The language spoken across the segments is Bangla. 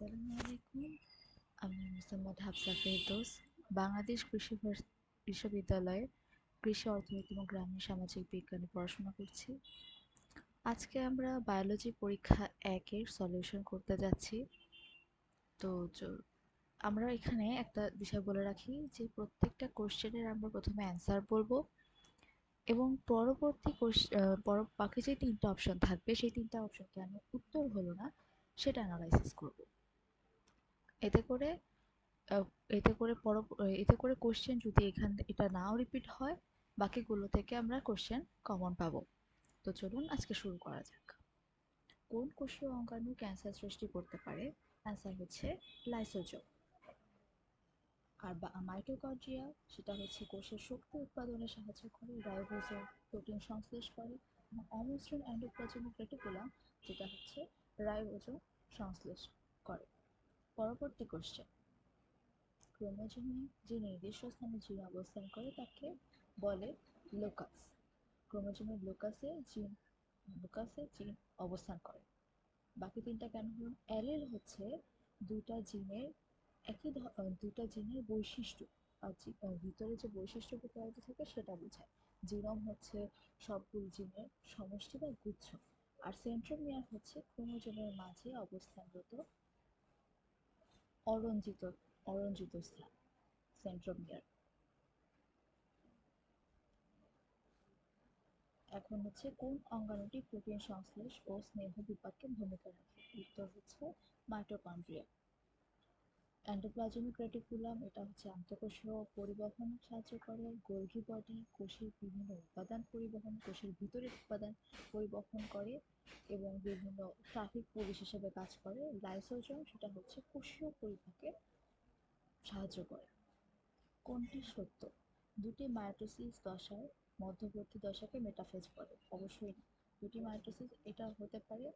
আসসালামু আলাইকুম। আমি মোসাম্মদ হাফসা ফেরদৌস, বাংলাদেশ কৃষি বিশ্ববিদ্যালয়ে কৃষি অর্থনীতি এবং গ্রামীণ সামাজিক বিজ্ঞানে পড়াশোনা করছি। আজকে আমরা বায়োলজি পরীক্ষা 1-এর সলিউশন করতে যাচ্ছি। তো আমরা এখানে একটা বিষয় বলে রাখি যে প্রত্যেকটা কোশ্চেনের আমরা প্রথমে অ্যান্সার বলবো এবং পরবর্তী বাকি যে 3টা অপশন থাকবে সেই 3টা অপশন কেন উত্তর হলো না সেটা অ্যানালাইসিস করব। এতে করে আহ, এতে করে কোশ্চেন যদি এটা নাও রিপিট হয়, বাকিগুলো থেকে আমরা কোশ্চেন কমন পাবো। তো চলুন আজকে শুরু করা যাক। কোন কোষীয় অঙ্গাণু ক্যান্সার সৃষ্টি করতে পারে? অ্যান্সার হচ্ছে লাইসোজোম। আর মাইটোকন্ড্রিয়া, সেটা হচ্ছে কোষের শক্তি উৎপাদনে সাহায্য করে, রাইবোজোম প্রোটিন সংশ্লেষ করে, এবং অমসৃণ এন্ডোপ্লাজমিক রেটিকুলাম, যেটা হচ্ছে রাইবোজোম সংশ্লেষ করে। পরবর্তী কোশ্চেন, ক্রোমোজোমে যে নির্দিষ্ট স্থানে জিন অবস্থান করে তাকে বলে লোকাস। ক্রোমোজোমের লোকাসে জিন অবস্থান করে। বাকি 3টা কেন হলো? অ্যালিল হচ্ছে দুটা জিনের দুটা জিনের বৈশিষ্ট্য, আর ভিতরে যে বৈশিষ্ট্য প্রকারিত থাকে সেটা বোঝায়। জিনোম হচ্ছে সবগুলো জিনের সমষ্টি বা গুচ্ছ, আর সেন্ট্রোমিয়ার হচ্ছে ক্রোমোজোমের মাঝে অবস্থানরত অরঞ্জিত অরঞ্জিত স্থান, সেন্ট্রোমিয়ার। এখন হচ্ছে কোন অঙ্গাণুটি প্রোটিন সংশ্লেষ ও স্নেহ বিপাকে ভূমিকা রাখে? উত্তর হচ্ছে মাইটোকন্ড্রিয়া। এন্ডোপ্লাজমিক রেটিকুলাম, এটা হচ্ছে আন্তঃকোষীয় পরিবহন সাহায্য করে। গোলজি বডি কোষের বিভিন্ন উপাদান পরিবহন, কোষের ভিতরের উপাদান পরিবহন করে এবং বিভিন্ন ট্রাফিক পুলিশ হিসেবে কাজ করে। লাইসোজোম, সেটা হচ্ছে কোষীয় পরিপাকে সাহায্য করে। কোনটি সত্য? দুটি মাইটোসিস দশার মধ্যবর্তী দশাকে মেটাফেজ বলে। অবশ্যই না। দুটি মাইটোসিস এটা হতে পারে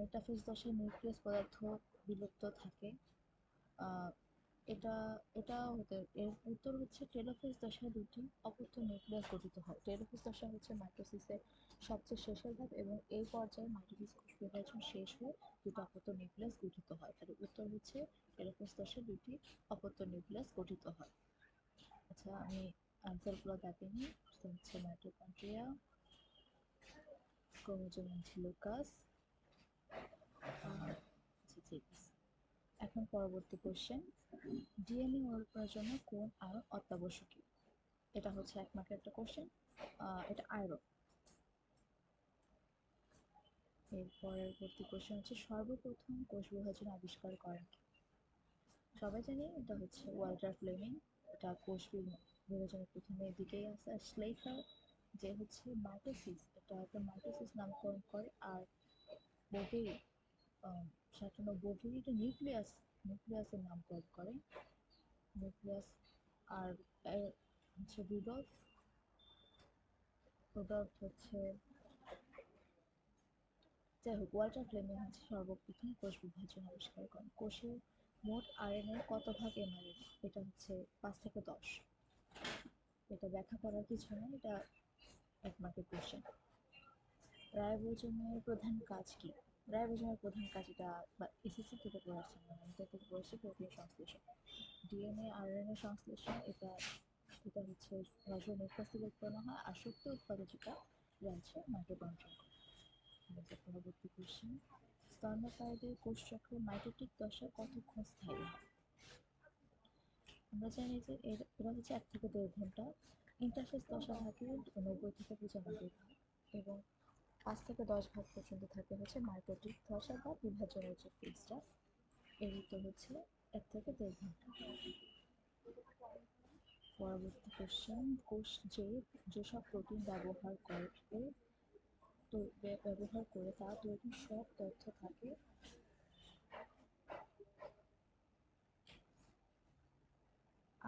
মেটাফেজ দশায় নিউক্লিয়াস পদার্থ বিলুপ্ত থাকে। আহ, এটা এটা হতে এর উত্তর হচ্ছে টেলোফেজ দশায় দুটি অপত্য নিউক্লিয়াস গঠিত হয়। টেলোফেজ দশা হচ্ছে মাইটোসিসের সবচেয়ে শেষের ধাপ এবং এই পর্যায়ে মাইটোসিস কোষ বিভাজন শেষ হয়ে দুটো অপত্য নিউক্লিয়াস গঠিত হয়। তাহলে উত্তর হচ্ছে টেলোফেজ দশায় দুটি অপত্য নিউক্লিয়াস গঠিত হয়। আচ্ছা, আমি আনসারগুলো দেখে নিই। হচ্ছে মাইটোকন্ড্রিয়া, ক্রোমোজোম হচ্ছে লুকাস। আচ্ছা, ঠিক আছে। এখন পরবর্তী কোশ্চেন, ডিএনএ অনুলিপনের জন্য কোন আয়ন অত্যাবশ্যকীয়? এটা হচ্ছে 1 মার্কের একটা কোশ্চেন। এটা আয়রন। এর পরবর্তী কোশ্চেন হচ্ছে সর্বপ্রথম কোষ বিভাজন আবিষ্কার করেন কে? সবাই জানি এটা হচ্ছে ওয়াল্টার ফ্লেমিং। এটা কোষ বিভাজনের প্রথমের দিকেই আছে। আর শ্লেইফার, যে হচ্ছে মাইটোসিস, এটা একটা মাইটোসিস নামকরণ করে। আর বোভেরি, সাধারণত বোভেরি এটা নিউক্লিয়াসের নামকরণ করে। নিউক্লিয়াস। আর হচ্ছে রুডলফ হচ্ছে, যাই হোক, ওয়াল্টার ফ্লেমিং হচ্ছে সর্বপ্রথম কোষ বিভাজন আবিষ্কার করেন। কোষের মোট আরএনএ কত ভাগ এমআরএনএ? এটা হচ্ছে 5 থেকে 10। এটা ব্যাখ্যা করার কিছু নেই, এটা 1 মার্কের কোশ্চেন। রাইবোজোমের প্রধান কাজ কি? রাইবোজোমের প্রধান কাজ, এটা এসএসসি থেকে পড়ে আসছে, এটা থেকে পড়েছে প্রোটিন সংশ্লেষণ, ডিএনএ আরএনএ সংশ্লেষণ। এটা এটা হচ্ছে রাসায়নিক নিউক্লিয়াস থেকে উৎপন্ন হয়, আর শক্তি উৎপাদন যেটা হচ্ছে মাইটোকন্ড্রিয়া। পরবর্তী কোশ্চেন, স্তন্যপায়ীদের কোষচক্রে মাইটোটিক দশা কতক্ষণ স্থায়ী হয়? আমরা জানি যে এরা হচ্ছে 1 থেকে 1.5 ঘন্টা। ইন্টারফেজ দশা থাকে 90 থেকে 95 ভাগ, এবং 5 থেকে 10 ভাগ পর্যন্ত থাকে হচ্ছে মাইটোটিক দশা বা বিভাজনের যে ফেজটা। এর উত্তর হচ্ছে 1 থেকে 1.5 ঘন্টা। পরবর্তী কোশ্চেন, কোষ যেসব প্রোটিন ব্যবহার করে তা তৈরির সব তথ্য থাকে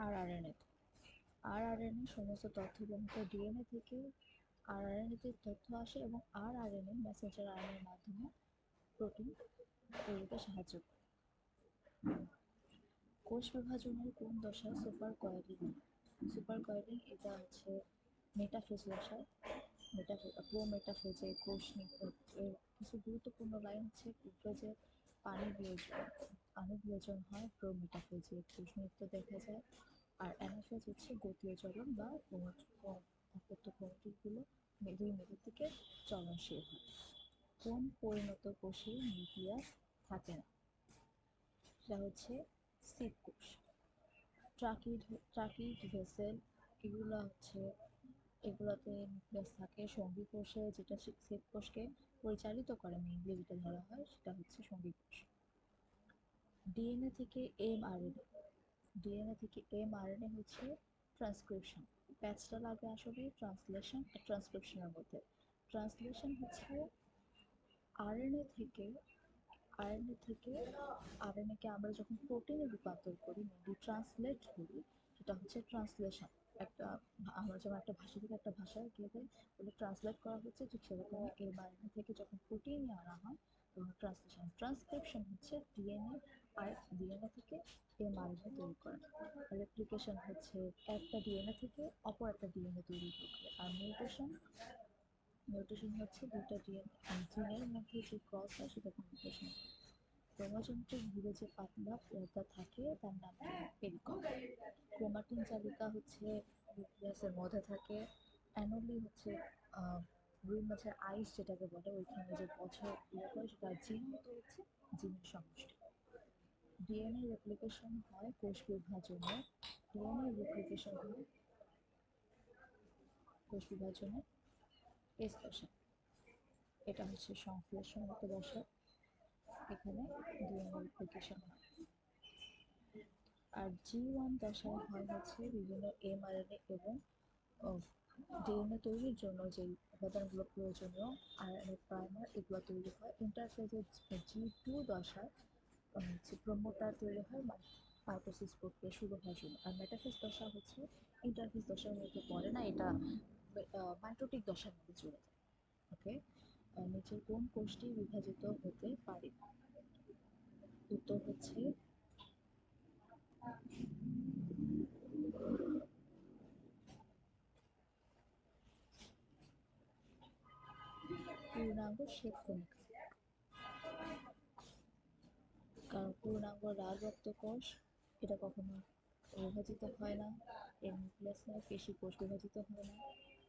আরআরএনএ। আরআরএনএ সমস্ত তথ্য বহন করে। ডিএনএ থেকে আরআরএনএতে তথ্য আসে এবং আরআরএনএ মেসেঞ্জার আরএনএর মাধ্যমে প্রোটিন তৈরিতে সাহায্য করে। কোষ বিভাজনের কোন দশায় সুপার কয়েলিং? সুপার কয়েলিং এটা হচ্ছে মেটাফেজ দশায়। প্রোমেটাফেজে কোষ এর কিছু গুরুত্বপূর্ণ লাইন হচ্ছে প্রোফেজে পানি বিয়োজন পানি বিয়োজন হয় প্রোমেটাফেজে, কোষমুক্ত দেখা যায়। আর অ্যানাফেজ হচ্ছে গতীয় চলন বা অপত্য ক্রোমাটিডগুলো দুই মেরুর দিকে চলনশীল হয়। কোন পরিণত কোষে নিউক্লিয়াস থাকে না? সেটা হচ্ছে সিড কোষ। ট্রাকিড ভেসেল এগুলোতে নিউক্লিয়াস থাকে। সঙ্গী কোষে যেটা সিড কোষকে পরিচালিত করে মেইনলি যেটা ধরা হয় সেটা হচ্ছে সঙ্গী কোষ। ডিএনএ থেকে এমআরএনএ ডিএনএ থেকে এমআরএনএ হচ্ছে ট্রান্সক্রিপশন। প্যাচটা লাগে আসলে ট্রান্সলেশন আর ট্রান্সক্রিপশনের মধ্যে। ট্রান্সলেশন হচ্ছে আরএনএ থেকে আরএনএকে আমরা যখন প্রোটিনে রূপান্তর করি, মেনলি ট্রান্সলেট করি, সেটা হচ্ছে ট্রান্সলেশন। একটা আমরা যেমন একটা ভাষা থেকে একটা ভাষায় গেলে বলে ট্রান্সলেট করা হচ্ছে, ঠিক সেরকম এমআরএনএ থেকে যখন প্রোটিনে আনা হয় তখন ট্রান্সলেশন। ট্রান্সক্রিপশন হচ্ছে ডিএনএ থেকে এমআরএনএ তৈরি করা। রেপ্লিকেশন হচ্ছে একটা ডিএনএ থেকে অপর একটা ডিএনএ তৈরির প্রক্রিয়া। আর মিউটেশন হচ্ছে দুটো জিনের মধ্যে যে ক্রস হয় সেটাকে মিউটেশন। ক্রোমোজোমটির ঘিরে যে পাতলা পর্দা থাকে তার নাম পেরিকল। ক্রোমাটিন চালিকা হচ্ছে নিউক্লিয়াসের মধ্যে থাকে। অ্যানোলি হচ্ছে রুই মাছের আইস যেটাকে বলে, ওইখানে যে বছর ইয়ে করে সেটা জিন, তো হচ্ছে জিনের সমষ্টি। ডিএনএ রেপ্লিকেশন হয় কোষ বিভাজনে। ডিএনএ রেপ্লিকেশন হয় কোষ বিভাজনে এস দশা। এটা হচ্ছে সংশ্লেষণগত দশা, এখানে ডিএনএ রেপ্লিকেশন হয়। আর জি1 দশায় হয় হচ্ছে বিভিন্ন এমআরএনএ এবং ডিএনএ তৈরির জন্য যে উপাদানগুলো প্রয়োজনীয় আরএনএ প্রাইমার এগুলো তৈরি হয়। ইন্টারফেজের জি2 দশায় হচ্ছে প্রোমোটার তৈরি হয় মাইটোসিস প্রক্রিয়া শুরু হওয়ার জন্য। আর মেটাফেজ দশা হচ্ছে ইন্টারফেজ দশার মধ্যে পড়ে না, এটা মাইটোটিক দশার মধ্যে চলে যায়। ওকে, নিচের কোন কোষটি বিভাজিত হতে পারে? উত্তর হচ্ছে পূর্ণাঙ্গ শ্বেতকণিকা। কারণ পূর্ণাঙ্গ লাল রক্ত কোষ এটা কখনো বিভাজিত হয় না, এর নিউক্লিয়াস নয়, পেশি কোষ বিভাজিত হয় না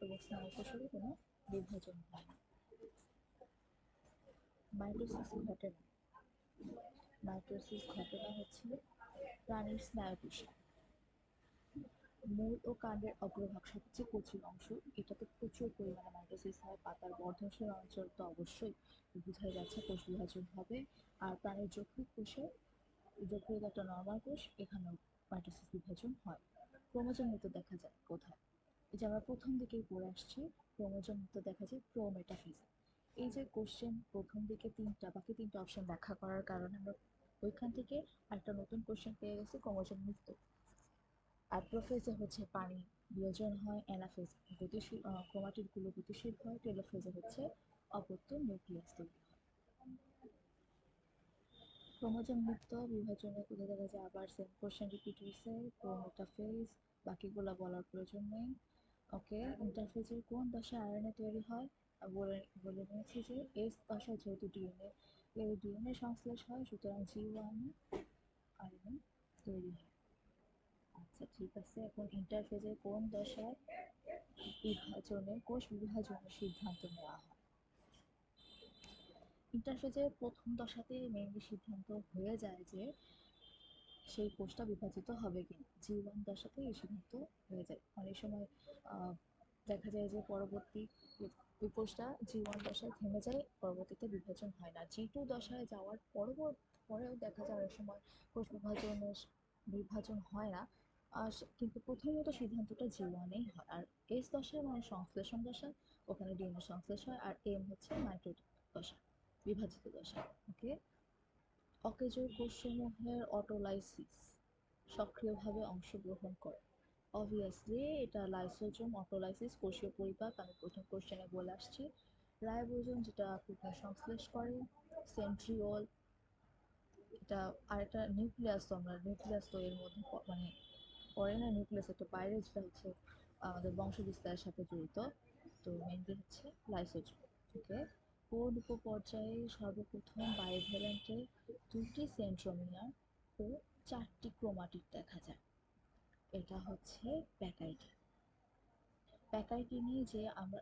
এবং স্নায়ু কোষেরও কোনো বিভাজন হয় না। মাইটোসিস ঘটে না। মাইটোসিস ঘটে না হচ্ছে প্রাণীর স্নায়ু কোষে। মূল ও কাণ্ডের অগ্রভাগ সবচেয়ে কচি অংশ, এটাতে প্রচুর পরিমাণে মাইটোসিস হয়। পাতার বর্ধনশীল অঞ্চল তো অবশ্যই বোঝাই যাচ্ছে কোষ বিভাজন হবে। আর প্রাণীর যকৃৎ কোষে, যকৃৎ একটা নর্মাল কোষ, এখানেও মাইটোসিস বিভাজন হয়। ক্রোমোজোম মৃত দেখা যায় কোথায়? এই যে আমরা প্রথম দিকেই পড়ে আসছি, ক্রোমোজোম মৃত দেখা যায় প্রোমেটাফেজে। এই যে কোশ্চেন প্রথম দিকে বাকি তিনটা অপশন ব্যাখ্যা করার কারণে আমরা ওইখান থেকে একটা নতুন কোশ্চেন পেয়ে গেছি ক্রোমোজোম মৃত। অ্যাপ্রোফেজে হচ্ছে পানি বিয়োজন হয়। অ্যানাফেজ গতিশীল ক্রোমাটিডগুলো গতিশীল হয়। টেলোফেজে হচ্ছে অপত্য নিউক্লিয়াস তৈরি হয়। ক্রোমোজোম মুক্ত বিভাজনে কোথায় দেখা যায়? আবার সেম কোশ্চেন রিপিট হয়েছে, প্রোমেটাফেজ, বাকিগুলো বলার প্রয়োজন নেই। ওকে, ইন্টারফেজের কোন দশায় আরএনএ তৈরি হয়? বলে নিয়েছি যে এস দশায় যেহেতু ডিএনএ সংশ্লেষ হয়, সুতরাং জি1 আরএনএ তৈরি হয়। আচ্ছা ঠিক আছে, এখন ইন্টারফেজের কোন দশায় কোষ বিভাজনের সিদ্ধান্ত নেওয়া হয়? ইন্টারফেজের প্রথম দশাতে মেইনলি সিদ্ধান্ত হয়ে যায় যে সেই কোষটা বিভাজিত হবে কিনা। জি1 দশাতে এই সিদ্ধান্ত হয়ে যায়। অনেক সময় দেখা যায় যে পরবর্তী ওই কোষটা জি1 দশায় থেমে যায়, পরবর্তীতে বিভাজন হয় না। জি2 দশায় যাওয়ার পরেও দেখা যায় অনেক সময় কোষ বিভাজন হয় না। কিন্তু প্রথমত সিদ্ধান্তটা জি1এই হয়। আর এস দশায় মানে সংশ্লেষণ দশা, ওখানে ডিএনএ সংশ্লেষ হয়। আর এম হচ্ছে মাইটোটিক দশা, বিভাজিত দশা। ওকে, অকেজো কোষসমূহের অটোলাইসিস সক্রিয়ভাবে অংশগ্রহণ করে। অবভিয়াসলি এটা লাইসোজোম। অটোলাইসিস কোষীয় পরিপাক, আমি প্রথম কোশ্চেনে বলে আসছি। রাইবোজোম যেটা প্রোটিন সংশ্লেষ করে। সেন্ট্রিওল, এটা আরেকটা নিউক্লিয়াস, তো আমরা নিউক্লিয়াস তো এর মধ্যে মানে পড়ে না, নিউক্লিয়াস একটা বাইরে, যেটা হচ্ছে আমাদের বংশ বিস্তারের সাথে জড়িত। তো মেইনলি হচ্ছে লাইসোজোম। ওকে, কোন উপপর্যায়ে সর্বপ্রথম বাইভ্যালেন্টে 2টি সেন্ট্রোমিয়ার ও 4টি ক্রোমাটিড দেখা যায়? এটা হচ্ছে প্যাকাইটিন। প্যাকাইটিনে যে আমরা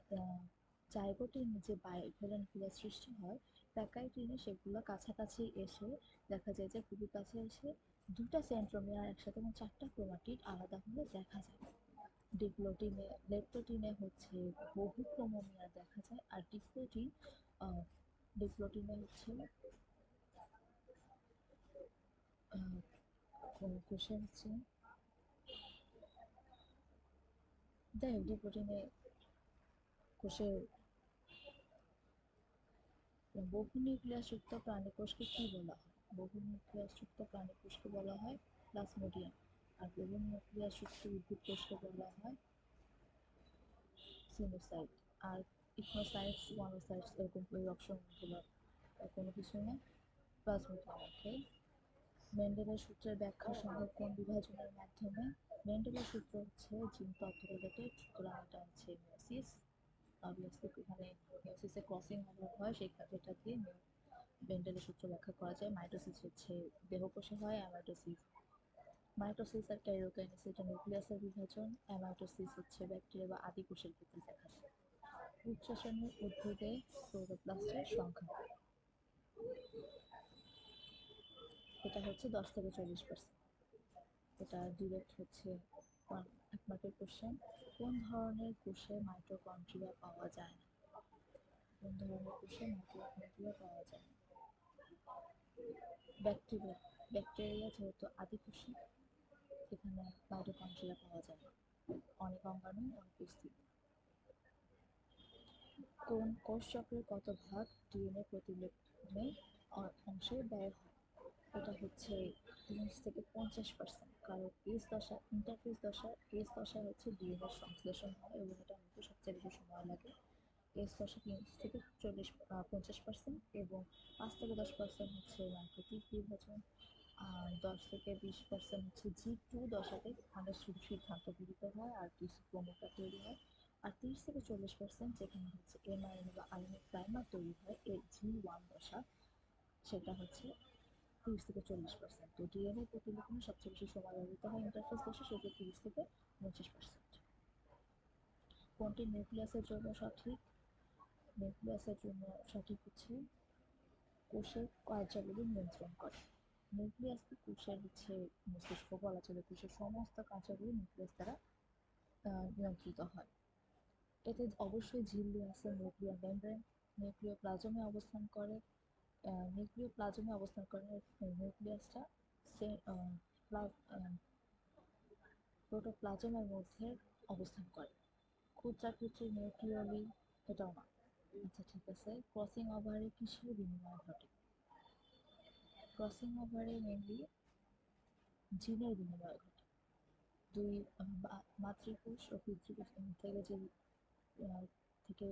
জাইগোটিনে যে বাইভ্যালেন্টগুলো সৃষ্টি হয়, প্যাকাইটিনে সেগুলো কাছাকাছি এসে দেখা যায় যে খুবই কাছে এসে 2টা সেন্ট্রোমিয়ার একসাথে এবং 4টা ক্রোমাটিড আলাদা হলে দেখা যায়। ডিপ্লোটিনে লেপ্টোটিনে হচ্ছে বহু ক্রোমোমিয়ার দেখা যায়, আর ডিপ্লোটিনে হচ্ছে কোষে হচ্ছে ডিপ্লোটিনে কোষে বহু নিউক্লিয়াসযুক্ত প্রাণীকোষকে কি বলা হয়? বহু নিউক্লিয়াসযুক্ত প্রাণীকোষকে বলা হয় প্লাজমোডিয়াম, আর বহু নিউক্লিয়াসযুক্ত উদ্ভিদ কোষকে বলা হয় সিনোসাইট। আর ইকনোসাইটস, মনোসাইটস এরকম ওই অপশনগুলো কোনো কিছু না, প্লাজমোডিয়াম। ওকে। মেন্ডেলের সূত্রের ব্যাখ্যা সম্ভব কোন বিভাজনের মাধ্যমে? মেন্ডেলের সূত্র হচ্ছে জিন তত্ত্ব রিলেটেড, সুতরাং এটা হচ্ছে মেয়োসিস। অবভিয়াসলি এখানে মেয়োসিসে ক্রসিং ওভার হয়, যেটা দিয়ে মেন্ডেলের সূত্র ব্যাখ্যা করা যায়। মাইটোসিস হচ্ছে দেহকোষে হয়, মাইটোসিস আর ক্যারিওকাইনেসিস এটা নিউক্লিয়াসের বিভাজন, অ্যামাইটোসিস হচ্ছে ব্যাকটেরিয়া বা আদি কোষের ক্ষেত্রে দেখা যায়। উচ্চ শ্রেণীর উদ্ভিদে ক্লোরোপ্লাস্টের সংখ্যা, এটা হচ্ছে 10 থেকে 40%। এটা ডিরেক্ট হচ্ছে 1 মার্কের কোশ্চেন। কোন ধরনের কোষে মাইটোকন্ড্রিয়া পাওয়া যায় না? কোন ধরনের কোষে মাইটোকন্ড্রিয়া পাওয়া যায় না? ব্যাকটেরিয়া। ব্যাকটেরিয়া যেহেতু আদি কোষে, এখানে মাইটোকন্ড্রিয়া পাওয়া যায় না। অনেক অঙ্গাণু অনুপস্থিত। কোন কোষ চক্রের কত ভাগ ডিএনএ প্রতিলিপনে অংশে ব্যয় হয়? এটা হচ্ছে 30 থেকে 50%। কারণ এস দশা, ইন্টারফেস দশা, এস দশায় হচ্ছে ডিএনএ সংশ্লেষণ হয় এবং এটা হতে সবচেয়ে বেশি সময় লাগে। এস দশা 30 থেকে 50% এবং 5 থেকে 10% হচ্ছে মাইটোটিক বিভাজন, আর 10 থেকে 20% হচ্ছে G2 দশাতে, মানে শুধু সিদ্ধান্ত গৃহীত হয় আর কিছু ক্রোমোটা তৈরি হয়। আর 30 থেকে 40% যেখানে হচ্ছে এমআরএনএ বা আরএনএ প্রাইমার তৈরি হয়, এই G1 দশা, সেটা হচ্ছে 30 থেকে 40%। তো ডিএনএ প্রতিলিপনে সবচেয়ে বেশি সময় ব্যবহৃত হয় ইন্টারফেস দশা, সেটা 30 থেকে 25%। কোনটি নিউক্লিয়াসের জন্য সঠিক? নিউক্লিয়াসের জন্য সঠিক হচ্ছে কোষের কার্যাবলী নিয়ন্ত্রণ করে। নিউক্লিয়াস কোষের হচ্ছে মস্তিষ্ক বলা চলে, কোষের সমস্ত কার্যাবলী নিউক্লিয়াস দ্বারা নিয়ন্ত্রিত হয়। এতে অবশ্যই ঝিল্লি আছে, নিউক্লিয়ার মেমব্রেন, নিউক্লিওপ্লাজমে অবস্থান করে। নিউক্লিওপ্লাজমে অবস্থান করে নিউক্লিয়াসটা প্রোটোপ্লাজমের মধ্যে অবস্থান করে। ক্ষুদ্রাকৃতির নিউক্লিয়লি, এটাও না। আচ্ছা ঠিক আছে। ক্রসিং ওভারে কিসের বিনিময় ঘটে? ক্রসিং ওভারে মেনলি জিনের বিনিময় ঘটে। দুই মাতৃকোষ ও পিতৃকোষ থেকে যে থেকে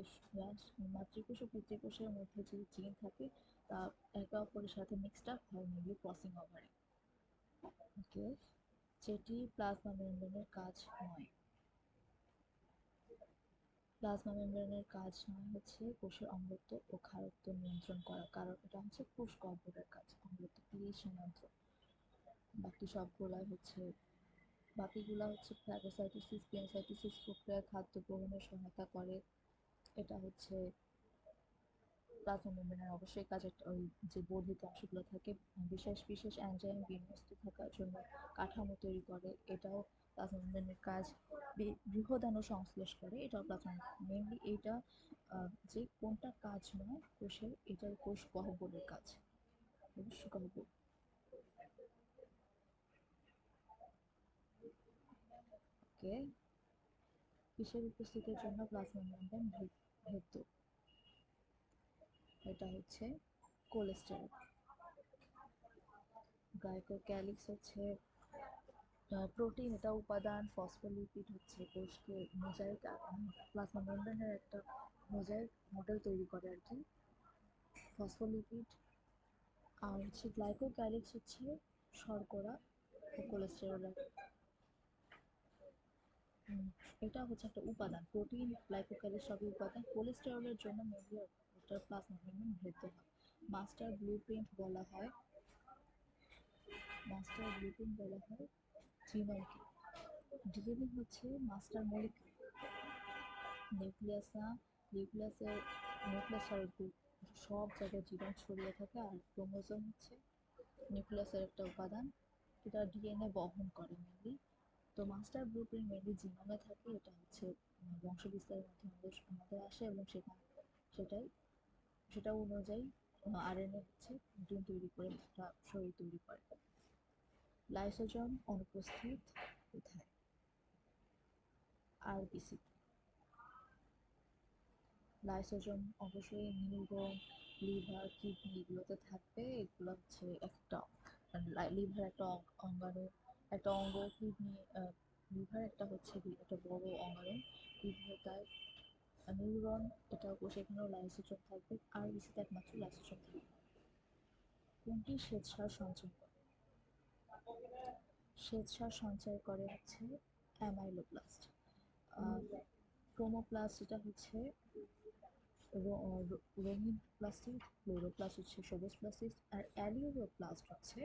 মাতৃকোষ ও পিতৃকোষের মধ্যে যে জিন থাকে তা একে অপরের সাথে মিক্সড আপ হয় মেনলি ক্রসিং ওভারে। ওকে। যেটি প্লাজমা মেমব্রেনের কাজ নয়। প্লাজমা মেমব্রেনের কাজ নয় হচ্ছে কোষের অম্লত্ব ও ক্ষারত্ব নিয়ন্ত্রণ করা, কারণ এটা হচ্ছে কোষ গহ্বরের কাজ, অম্লত্ব পিএইচ নিয়ন্ত্রণ। বাকিগুলা হচ্ছে ফ্যাগোসাইটোসিস, পেনসাইটোসিস প্রক্রিয়ায় খাদ্য গ্রহণে সহায়তা করে। এটা হচ্ছে প্লাজমা মেমব্রেনের অবশ্যই কাজ। ওই যে বর্ধিত অংশগুলো থাকে, বিশেষ বিশেষ এনজাইম বিন্যস্ত থাকার জন্য কাঠামো তৈরি করে, এটাও প্লাজমা মেমব্রেনের কাজ। বৃহদাণু সংশ্লেষ করে, এটাও প্লাজমা মেনলি। এইটা যে কোনটা কাজ নয় কোষের, এটার কোষ গহ্বরের কাজ, কোষ গহ্বর। ওকে। কিসের উপস্থিতির জন্য প্লাজমা মেমব্রেন ভেদ্য? এটা হচ্ছে কোলেস্টেরল। গ্লাইকোক্যালিক্স হচ্ছে প্রোটিন, এটা উপাদান। ফসফোলিপিড হচ্ছে কোষকে মোজাইক, প্লাজমা মেমব্রেনের একটা মোজাইক মডেল তৈরি করে আর কি, ফসফোলিপিড। আর হচ্ছে গ্লাইকোক্যালিক্স হচ্ছে শর্করা ও কোলেস্টেরলের, এটা হচ্ছে একটা উপাদান। প্রোটিন, গ্লাইকোক্যালিক্স সবই উপাদান। কোলেস্টেরলের জন্য মেনলি আফটার প্লাজমা মেমব্রেন বৃদ্ধি হয়। মাস্টার ব্লুপ্রিন্ট বলা হয় জিনোমকে। ডিএনএ হচ্ছে মাস্টার মলিকিউল। নিউক্লিয়াস না, নিউক্লিয়াসের সব জায়গায় জীবন ছড়িয়ে থাকে, আর ক্রোমোজোম হচ্ছে নিউক্লিয়াসের একটা উপাদান, এটা ডিএনএ বহন করে মেনলি। তো মাস্টার ব্লুপ্রিন্ট মেনলি জিনোমে থাকে, এটা হচ্ছে বংশ বিস্তারের মাধ্যমে আমাদের আসে, এবং সেটা অনুযায়ী আরএনএ হচ্ছে প্রোটিন তৈরি করে একটা শরীর তৈরি করে। লাইসোজোম অনুপস্থিত কোথায়? আরবিসি। লাইসোজোম অবশ্যই নিউরন, লিভার, কিডনি এগুলোতে থাকবে। এগুলো হচ্ছে একটা লিভার একটা অঙ্গাণু, একটা অঙ্গ। কিডনি, লিভার একটা হচ্ছে একটা বড় অঙ্গাণু। কিডনি তাই নিউরন, এটা সেখানেও লাইসোজোম থাকবে। আরবিসিতে একমাত্র লাইসোজোম থাকবে। কোনটি শ্বেতসার সঞ্চয় করে? শ্বেতসার সঞ্চয় করে হচ্ছে অ্যামাইলোপ্লাস্ট। ক্রোমোপ্লাস্ট এটা হচ্ছে রঙিন প্লাস্টিক, ক্লোরোপ্লাস্ট হচ্ছে সবুজ প্লাস্টিক, আর অ্যালিউরোপ্লাস্ট হচ্ছে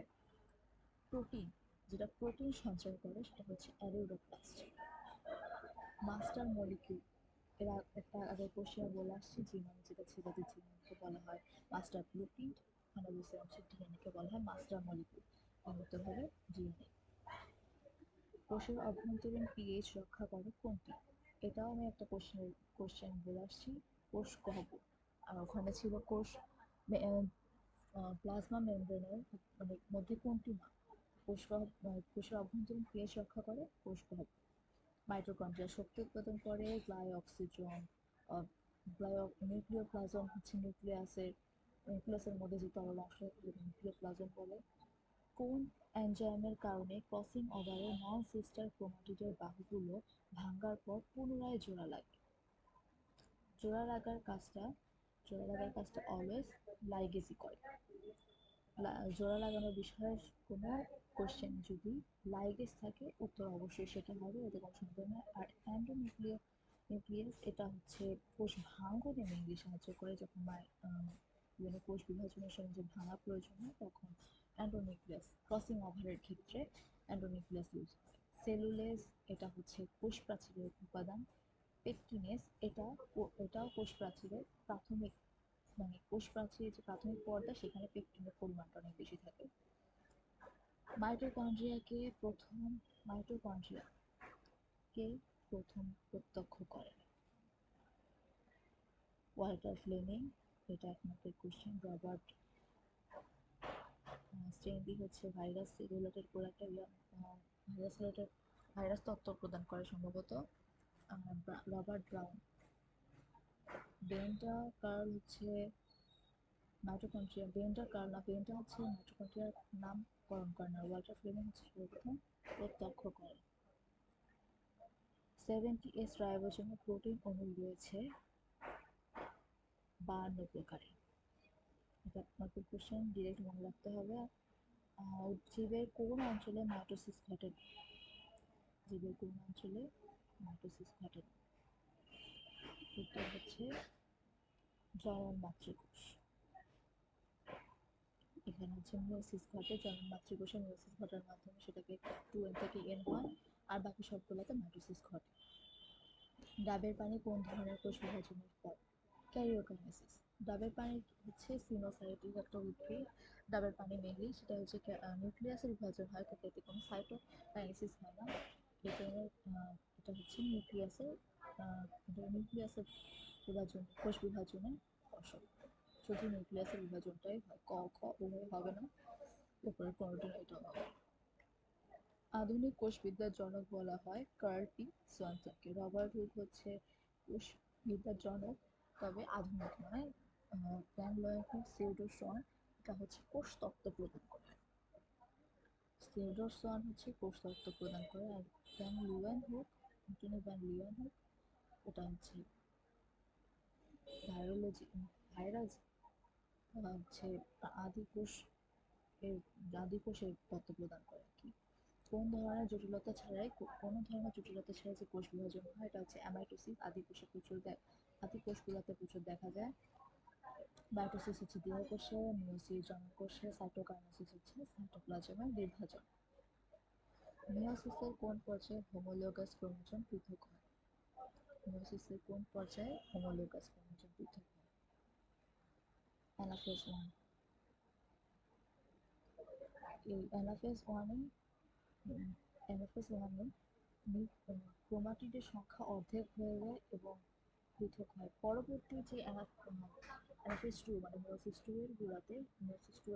প্রোটিন, যেটা প্রোটিন সঞ্চয় করে সেটা হচ্ছে অ্যালিউরোপ্লাস্ট। মাস্টার মলিকিউল, এরা একটা আগে কোশ্চেন বলে আসছি, জিনোম যেটা ছিল, যে জিনোমকে বলা হয় মাস্টার ব্লুপ্রিন্ট, আমরা বুঝতে পারছি ডিএনএ কে বলা হয় মাস্টার মলিকিউল, উন্নত হবে ডিএনএ। কোষের অভ্যন্তরীণ পিএইচ রক্ষা করে কোনটি? এটাও আমি একটা কোশ্চেন বলে আসছি, কোষ গহ্বর। আর ওখানে ছিল কোষ প্লাজমা মেমব্রেনের মানে মধ্যে কোনটি না? কোষের অভ্যন্তরীণ পিএইচ রক্ষা করে কোষ গহ্বর। মাইটোকন্ড্রিয়া শক্তি উৎপাদন করে, নিউক্লিওপ্লাজম হচ্ছে নিউক্লিয়াসের মধ্যে যে তরল অংশ নিউক্লিওপ্লাজম বলে। কোন এনজাইমের কারণে ক্রসিং ওভারের নন সিস্টার ক্রোমাটিডের বাহুগুলো ভাঙ্গার পর পুনরায় জোড়া লাগে? জোড়া লাগার কাজটা অলওয়েজ লাইগেজই করে। জোড়া লাগানোর বিষয়ে কোনো কোশ্চেন যদি লাইগেজ থাকে, উত্তর অবশ্যই সেটা হবে, এতে কোনো সন্দেহ নেই। আর নিউক্লিয়াস এটা হচ্ছে কোষ ভাঙ্গনে মেনলি সাহায্য করে, যখন কোষ বিভাজনের সময় যে ভাঙা প্রয়োজন হয় তখন অ্যান্ডোনিউক্লিয়াস, ক্রসিং ওভারের ক্ষেত্রে অ্যান্ডোনিউক্লিয়াস ইউজ হয়। সেলুলেজ এটা হচ্ছে কোষ প্রাচীরের উপাদান। পেকটিনেস এটাও কোষ প্রাচীরের প্রাথমিক, মানে কোষ প্রাচীরের যে প্রাথমিক পর্দা, সেখানে পেকটিনের পরিমাণটা অনেক বেশি থাকে। মাইটোকন্ড্রিয়াকে প্রথম প্রত্যক্ষ করেন ওয়াল্টার ফ্লেমিং, এটা একমাত্র কোশ্চেন। রবার্ট স্টেনলি হচ্ছে ভাইরাস রিলেটেড কোনো একটা ভাইরাস তত্ত্ব প্রদান করে সম্ভবত। Robert brown. বেন্টা কার্ল হচ্ছে বেন্টা হচ্ছে মাইটোকন্ড্রিয়ার নামকরণ করেন, আর ওয়াল্টার ফ্লেমিং হচ্ছে সর্বপ্রথম প্রত্যক্ষ করেন। 70S রাইবোজোমে প্রোটিন অণু রয়েছে 52 প্রকারের। এটা আপনাকে কোশ্চেন ডিরেক্ট মনে রাখতে হবে। জীবের কোন অঞ্চলে মাইটোসিস ঘটে? উত্তর হচ্ছে জনন মাতৃকোষ। এখানে হচ্ছে মিওসিস ঘটে, জনন মাতৃকোষে মিওসিস ঘটার মাধ্যমে সেটাকে 2n থেকে n হয়, আর বাকি সবগুলোতে মাইটোসিস ঘটে। ডাবের পানি কোন ধরনের কোষ বিভাজনের ফল? ক্যারিওকাইনেসিস। ডাবের পানি হচ্ছে সিনোসাইটিক একটা উদ্ভিদ। ডাবের পানি মেনলি সেটা হচ্ছে নিউক্লিয়াসের বিভাজন হয়, কিন্তু এতে কোনো সাইটোকাইনেসিস হয় না। এটা হচ্ছে নিউক্লিয়াসের কোষ বিভাজনের ফসল। শুধু নিউক্লিয়াসের বিভাজনটাই হয়, ক খ উভয় হবে না, উপরের কোনোটি এটা হবে। আধুনিক কোষবিদ্যার জনক বলা হয় কার্ল পি সোয়ানসনকে। রবার্ট হুক হচ্ছে কোষবিদ্যার জনক, তবে আধুনিক নয়। ভ্যান লয়েনহুক সিউডোসোয়ান, এটা হচ্ছে কোষতত্ত্ব প্রদান করে। সিউডোসোয়ান হচ্ছে কোষতত্ত্ব প্রদান করে, আর অ্যান্টনি ভ্যান লিউয়েনহুক এটা হচ্ছে ভাইরাস হচ্ছে আদি কোষের তত্ত্ব প্রদান করে আর কি। কোনো ধরনের জটিলতা ছাড়াই যে কোষ বিভাজন হয়, এটা হচ্ছে অ্যামাইটোসিস। আদি কোষগুলোতে প্রচুর দেখা যায়। মাইটোসিস হচ্ছে দেহকোষে, মিওসিস জননকোষে, সাইটোকাইনেসিস হচ্ছে সাইটোপ্লাজমের বিভাজন। মিওসিসের কোন পর্যায়ে হোমোলোগাস ক্রোমোজোম পৃথক হয়? মিওসিসের কোন পর্যায়ে হোমোলোগাস ক্রোমোজোম পৃথক হয়? Anaphase one. এই অ্যানাফেজ ওয়ানে অ্যানাফেজ ওয়ানে ক্রোমাটিডের সংখ্যা অর্ধেক হয়ে যায় এবং পৃথক হয়। পরবর্তী যে অ্যানাফেজ টু মানে মিওসিস টু এর গুলাতে মিওসিস টু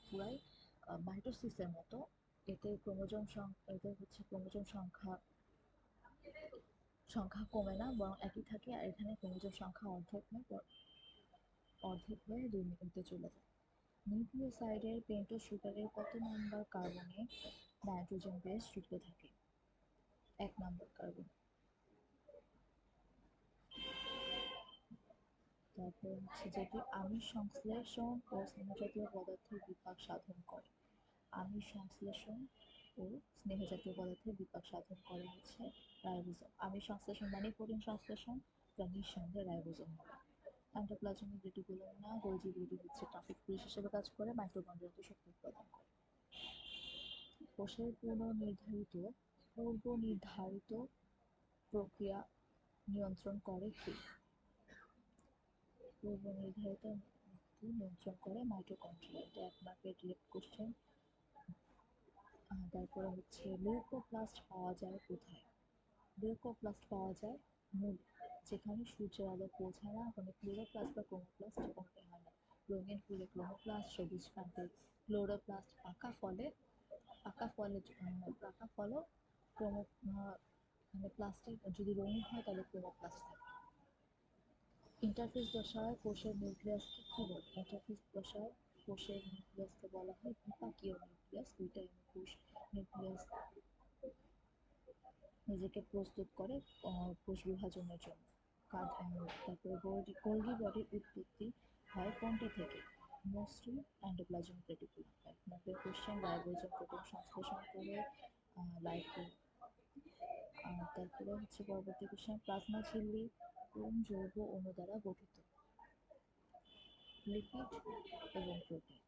পুরাই মাইটোসিসের মতো, এতে হচ্ছে ক্রোমোজোম সংখ্যা সংখ্যা কমে না, বরং একই থাকে, আর এখানে ক্রোমোজোম সংখ্যা অর্ধেক হয়ে 2 চলে যায়। নিউক্লিওসাইডের পেন্টোজ সুগারের কত নাম্বার কার্বনে নাইট্রোজেন বেস যুক্ত থাকে? 1 নাম্বার কার্বন। তারপর হচ্ছে যেটি আমিষ সংশ্লেষণ ও স্নেহজাতীয় পদার্থের বিপাক সাধন করে। আমিষ সংশ্লেষণ ও স্নেহজাতীয় পদার্থের বিপাক সাধন করে হচ্ছে রাইবোজোম। আমিষ সংশ্লেষণ মানে প্রোটিন সংশ্লেষণ, যা নিঃসন্দেহে রাইবোজোম হবে। এন্ডোপ্লাজমিক রেটিকুলাম না গোলজি প্রোটিন হচ্ছে ট্রাফিক পুলিশ হিসেবে কাজ করে, মাইটোকন্ড্রিয়াতে শক্তি উৎপাদন করে। কোষের পূর্বনির্ধারিত প্রক্রিয়া নিয়ন্ত্রণ করে কি? পূর্বনির্ধারিত নিয়ন্ত্রণ করে মাইটোকন্ড্রিয়া। এটা 1 মার্কের ডিরেক্ট কোশ্চেন। তারপরে হচ্ছে লিউকোপ্লাস্ট পাওয়া যায় কোথায়? লিউকোপ্লাস্ট পাওয়া যায় মূল, যেখানে সূর্যের আলো পৌঁছায় না ওখানে ক্লোরোপ্লাস্ট বা ক্রোমোপ্লাস্ট কোনটি হয় না। রঙিন ফুলে ক্রোমোপ্লাস্ট, সবুজ কান্তে ক্লোরোপ্লাস্ট, পাকা ফলও ক্রোমো মানে প্লাস্টিক যদি রঙিন হয় তাহলে ক্রোমোপ্লাস্ট থাকে। ইন্টারফেস দশায় কোষের নিউক্লিয়াসকে কি বলে? ইন্টারফেস দশায় কোষের নিউক্লিয়াসকে বলা হয় বিপাকীয় নিউক্লিয়াস। দুইটাই কোষ নিউক্লিয়াস নিজেকে প্রস্তুত করে কোষ বিভাজনের জন্য। তারপরে গোলজি বডির উৎপত্তি হয় কোনটি থেকে? Mostly endoplasmic reticulum. 1 মার্কের কোশ্চেন। রাইবোজোম প্রোটিন সংশ্লেষণ করে লাইকো। তারপরে হচ্ছে পরবর্তী কোশ্চেন, প্লাজমা ঝিল্লি কোন জৈব অণু দ্বারা গঠিত? লিপিড এবং প্রোটিন।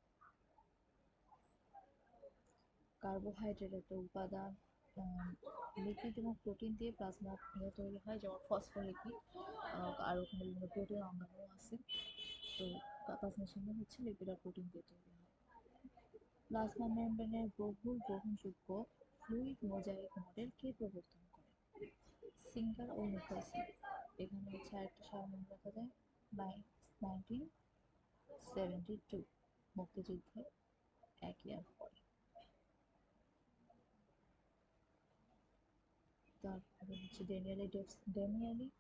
কার্বোহাইড্রেট একটা উপাদান। লিপিড এবং প্রোটিন দিয়ে প্লাজমা তৈরি হয়, যেমন ফসফোলিপিড, আর ওখানে বিভিন্ন প্রোটিন অঙ্গাণু আছে। তো প্লাজমা ঝিল্লি হচ্ছে লিপিড আর প্রোটিন দিয়ে তৈরি হয়। প্লাজমা মেমব্রেনের বহুল গ্রহণযোগ্য ফ্লুইড মোজাইক মডেল কে প্রবর্তন করে? সিঙ্গার ও নিকলসন। এখানে হচ্ছে আরেকটা সাল মনে রাখা যায়, 1972, মুক্তিযুদ্ধে এক ইয়ার পরে। তারপরে হচ্ছে ড্যানিয়েলি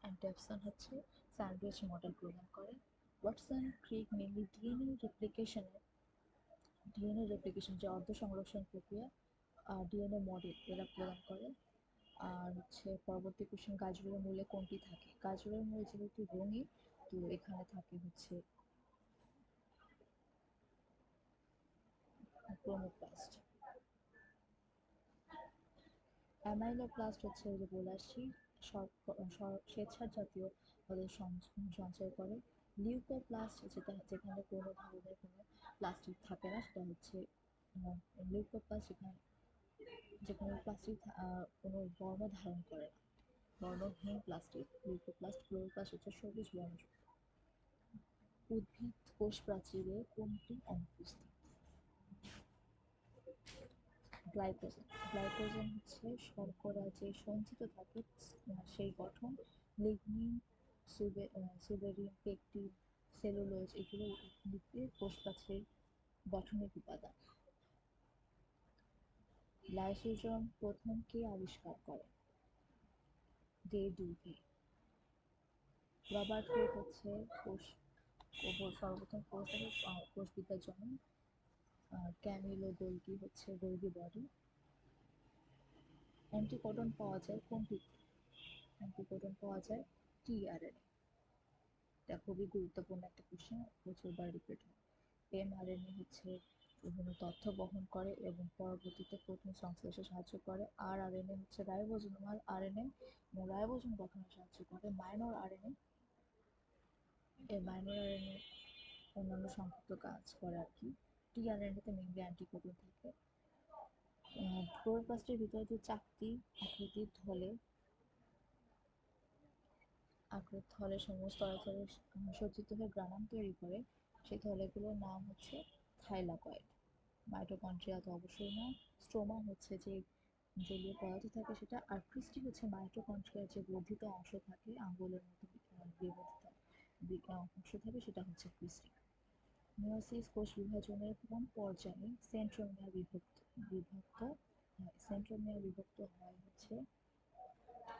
অ্যান্ড ডেভসন হচ্ছে স্যান্ডউইচ মডেল প্রদান করে। ওয়াটসন ক্রিক মেনলি ডিএনএ রেপ্লিকেশন যে অর্ধ সংরক্ষণ প্রক্রিয়া, ডিএনএ মডেল এরা প্রদান করে। আর হচ্ছে পরবর্তী কোশ্চেন, গাজরের মূলে কোনটি থাকে? গাজরের মূল যেহেতু রঙিন, তো এখানে থাকে হচ্ছে ক্রোমোপ্লাস্ট। অ্যামাইলোপ্লাস্ট হচ্ছে ওই যে বলে আসছি শ্বেতসার জাতীয় পদার্থ সঞ্চয় করে। লিউকোপ্লাস্ট যেখানে কোনো ধরনের কোনো প্লাস্টিক থাকে না, সেটা হচ্ছে লিউকোপ্লাস্ট যেখানে প্লাস্টিক কোনো বর্ণ ধারণ করে না, বর্ণহীন প্লাস্টিক লিউকোপ্লাস্ট। ক্লোরোপ্লাস্ট হচ্ছে সবুজ বর্ণযুক্ত। উদ্ভিদ কোষ প্রাচীরে কোনটি অনুপস্থিত? গ্লাইকোজেন। গ্লাইকোজেন হচ্ছে শর্করা যে সঞ্চিত থাকে সেই গঠন। লিগনিন, সুবেরিন, পেকটিন, সেলুলোজ এগুলো উদ্ভিদের কোষ প্রাচীরের গঠনিক উপাদান। লাইসোজোম প্রথম কে আবিষ্কার করেন? ডে ডুভে। রবার্ট হুক হচ্ছে সর্বপ্রথম কোষবিদ্যার জনক। ক্যামিলো গোলগি হচ্ছে গোলগি বডি। অ্যান্টিকোডন পাওয়া যায় কোনটিতে? অ্যান্টিকোডন পাওয়া যায় টিআরএনএ। এটা খুবই গুরুত্বপূর্ণ একটা কোশ্চেন, প্রচুরবার রিপিট হয়। এমআরএনএ হচ্ছে বিভিন্ন তথ্য বহন করে এবং পরবর্তীতে প্রোটিন সংশ্লেষে সাহায্য করে। আরআরএনএ হচ্ছে রাইবোজোমাল আরএনএ এবং রাইবোজোম গঠনে সাহায্য করে। মাইনর আরএনএ অন্যান্য সংক্ষিপ্ত কাজ করে আর কি। টিআরএনএতে মেনলি অ্যান্টিকোডন থাকে। ক্লোরোপ্লাস্টের ভিতরে যে চাকতি আকৃতির থলে সমূহ স্তরে স্তরে সজ্জিত হয়ে গ্রানাম তৈরি করে, সেই থলেগুলোর নাম হচ্ছে থাইলাকয়েড। মাইটোকন্ড্রিয়া তো অবশ্যই না। স্ট্রোমা হচ্ছে যে জলীয় পদার্থ থাকে সেটা, আর ক্রিস্টি হচ্ছে মাইটোকন্ড্রিয়ার যে বর্ধিত অংশ থাকে, আঙ্গুলের মতো বিবর্ধিত অংশ থাকে, সেটা হচ্ছে ক্রিস্টি। মিয়োসিস কোষ বিভাজনের কোন পর্যায়ে সেন্ট্রোমিয়ার বিভক্ত হয়? সেন্ট্রোমিয়ার বিভক্ত হয় হচ্ছে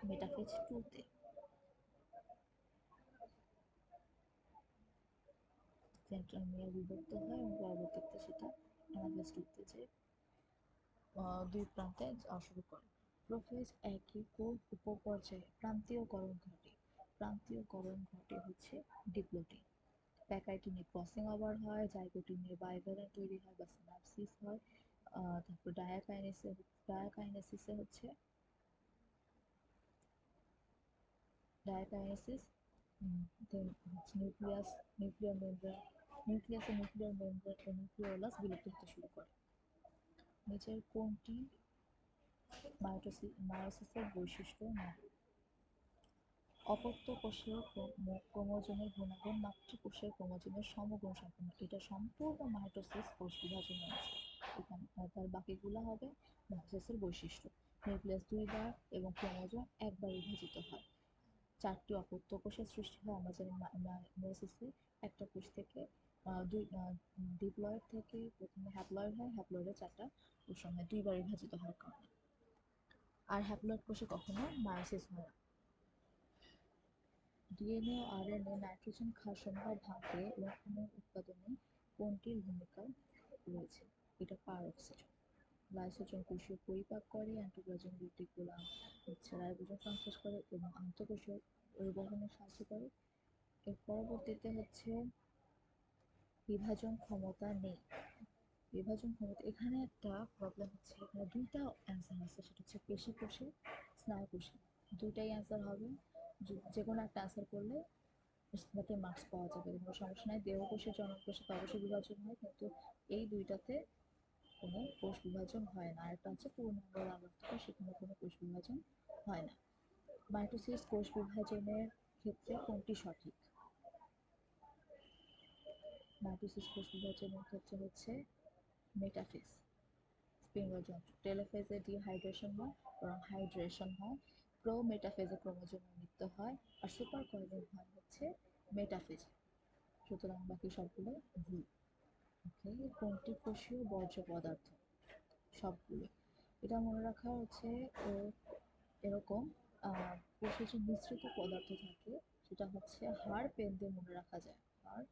মেটাফেজ 2 তে। সেন্ট্রোমিয়ার বিভক্ত হয় এবং পরবর্তীতে সেটা অ্যানাফেজ 2 তে যে দুই প্রান্তে যাওয়া শুরু করে। প্রোফেজ একই কোষ উপপর্যায়ে প্রান্তীয়করণ ঘটে। প্রান্তীয়করণ ঘটে হচ্ছে ডিপ্লোটিং। প্যাকাইটিনে ক্রসিং ওভার হয়, জাইগোটিনে বাইভ্যালেন্ট তৈরি হয় বা সিনাপসিস হয়। তারপর ডায়াকাইনেসিসে হচ্ছে ডায়াকাইনেসিস, নিউক্লিয়াস নিউক্লিয়ার মেমব্রেন নিউক্লিয়াসে নিউক্লিয়ার মেমব্রেন ও নিউক্লিওলাস বিলুপ্ত হতে শুরু করে। নিচের কোনটি মায়োসিসের বৈশিষ্ট্য নয়? অপত্য কোষীয় ক্রোমোজোমের গুণাগুণ মাতৃকোষের ক্রোমোজোমের সমগুণ সম্পন্ন। এটা সম্পূর্ণ মাইটোসিস কোষ বিভাজনের অংশ। এখানে তার বাকিগুলো হবে মায়োসিসের বৈশিষ্ট্য। নিউক্লিয়াস দুইবার এবং ক্রোমোজোম একবার বিভাজিত হয়। 4টি অপত্য কোষের সৃষ্টি হয়। আমরা জানি মায়োসিসে একটা কোষ থেকে ডিপ্লয়েড থেকে প্রথমে হ্যাপ্লয়েড হয়, হ্যাপ্লয়েডে 4টা কোষণ হয়, দুইবার বিভাজিত হওয়ার কারণে। আর হ্যাপ্লয়েড কোষে কখনো মায়োসিস হয় না। ডিএনএ ও আরএনএ নাইট্রোজেন ক্ষারসমূহ ভাঙতে এবং পুনঃউৎপাদনে কোনটির ভূমিকা রয়েছে? এটা পারঅক্সিজেন। লাইসোজোম কোষীয় পরিপাক করে, অ্যান্টিপ্লাজমিক রেটিকুলাম হচ্ছে রাইবোজোম সংশ্লেষ করে এবং আন্তঃকোষীয় পরিবহনে সাহায্য করে। এর পরবর্তীতে হচ্ছে বিভাজন ক্ষমতা নেই। বিভাজন ক্ষমতা, এখানে একটা প্রবলেম হচ্ছে, এখানে দুইটা অ্যান্সার আছে, সেটা হচ্ছে পেশি কোষে, স্নায়ু কোষে। দুইটাই অ্যান্সার হবে, যে কোনো একটা অ্যান্সার করলে তাতে মার্কস পাওয়া যাবে, কোনো সমস্যা নাই। দেহ কোষে জনন কোষে তো অবশ্যই বিভাজন হয়, কিন্তু এই দুইটাতে কোনো কোষ বিভাজন হয় না। আরেকটা হচ্ছে পূর্ণাঙ্গ লালার্থ কোষ, সেখানে কোনো কোষ বিভাজন হয় না। মাইটোসিস কোষ বিভাজনের ক্ষেত্রে কোনটি সঠিক? মাইটোসিস কোষ বিভাজনের ক্ষেত্রে হচ্ছে মেটাফেজ। স্পিন্ডলযন্ত্র। টেলোফেজে ডিহাইড্রেশন হয়, বরং হাইড্রেশন হয়। প্রোমেটাফেজে ক্রোমোজোমের মৃত্যু হয়, আর সুপার কয়েলিং হয় হচ্ছে মেটাফেজে। সুতরাং বাকি সবগুলো ভুল। ওকে, কোনটি কোষীয় বর্জ্য পদার্থ? সবগুলো। এটা মনে রাখা হচ্ছে এরকম, কোষে যে মিশ্রিত পদার্থ থাকে সেটা হচ্ছে হাড় পেন দিয়ে মনে রাখা যায়। হাড়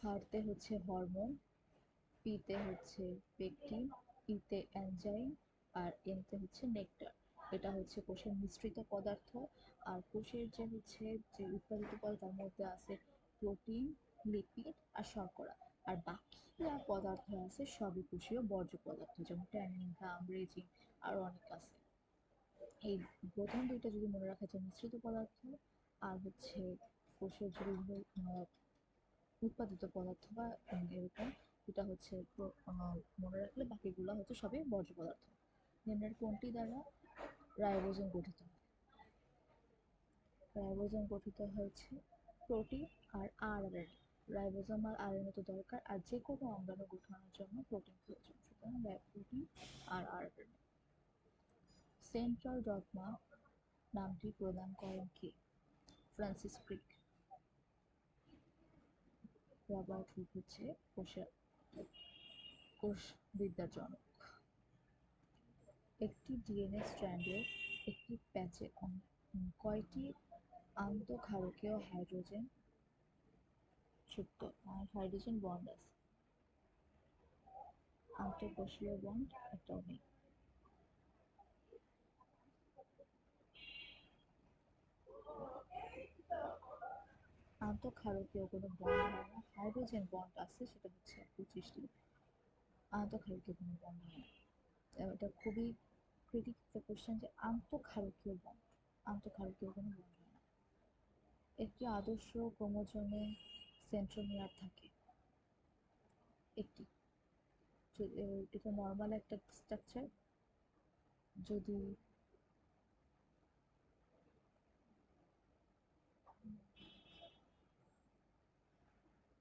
হাড়তে হচ্ছে হরমোন, পিতে হচ্ছে পেকটিন, ইতে এনজাইম, আর এনতে হচ্ছে নেকটার। এটা হচ্ছে কোষের মিশ্রিত পদার্থ। আর কোষের যে হচ্ছে যে উৎপাদিত পদার্থ, তার মধ্যে আছে প্রোটিন, লিপিড আর শর্করা। আর বাকি যা পদার্থ আছে সবই কোষীয় বর্জ্য পদার্থ, যেমন ট্যানিন, ঘাম, রেজিন, আরও অনেক আছে। এই প্রথম দুইটা যদি মনে রাখা যায়, মিশ্রিত পদার্থ আর হচ্ছে কোষের যে বিভিন্ন উৎপাদিত পদার্থ বা এরকম, এটা হচ্ছে মনে রাখলে বাকিগুলো হচ্ছে সবই বর্জ্য পদার্থ। নিম্নের কোনটি দ্বারা রাইবোজোম গঠিত হয়? রাইবোজোম গঠিত হয়েছে প্রোটিন আর আরএনএ। রাইবোজোম আর আরএনএ তো দরকার, আর যে কোনো অঙ্গাণু গঠনের জন্য প্রোটিন প্রয়োজন, সুতরাং প্রোটিন আর আরএনএ। সেন্ট্রাল ডগমা নামটি প্রদান করেন কে? Francis Crick. রবার্ট হুক হচ্ছে কোষবিদ্যার জনক। একটি ডিএনএ স্ট্র্যান্ডের একটি প্যাচে কয়টি আন্তঃক্ষারকীয় হাইড্রোজেন যুক্ত হাইড্রোজেন বন্ড আছে? আন্তঃকোষীয় বন্ড একটাও নেই। আন্তঃক্ষারকীয় কোনো বন্ড হয় না, হাইড্রোজেন বন্ড আছে সেটা হচ্ছে 25টি, আন্তঃক্ষারকীয় কোনো বন্ড হয় না। এটা খুবই ক্রিটিক্যাল একটা কোশ্চেন যে আন্তঃক্ষারকীয় বন্ড, আন্তঃক্ষারকীয় কোনো বন্ড হয় না। একটি আদর্শ ক্রোমোজোমে সেন্ট্রোমিয়ার থাকে একটি, এটা নর্মাল একটা স্ট্রাকচার। যদি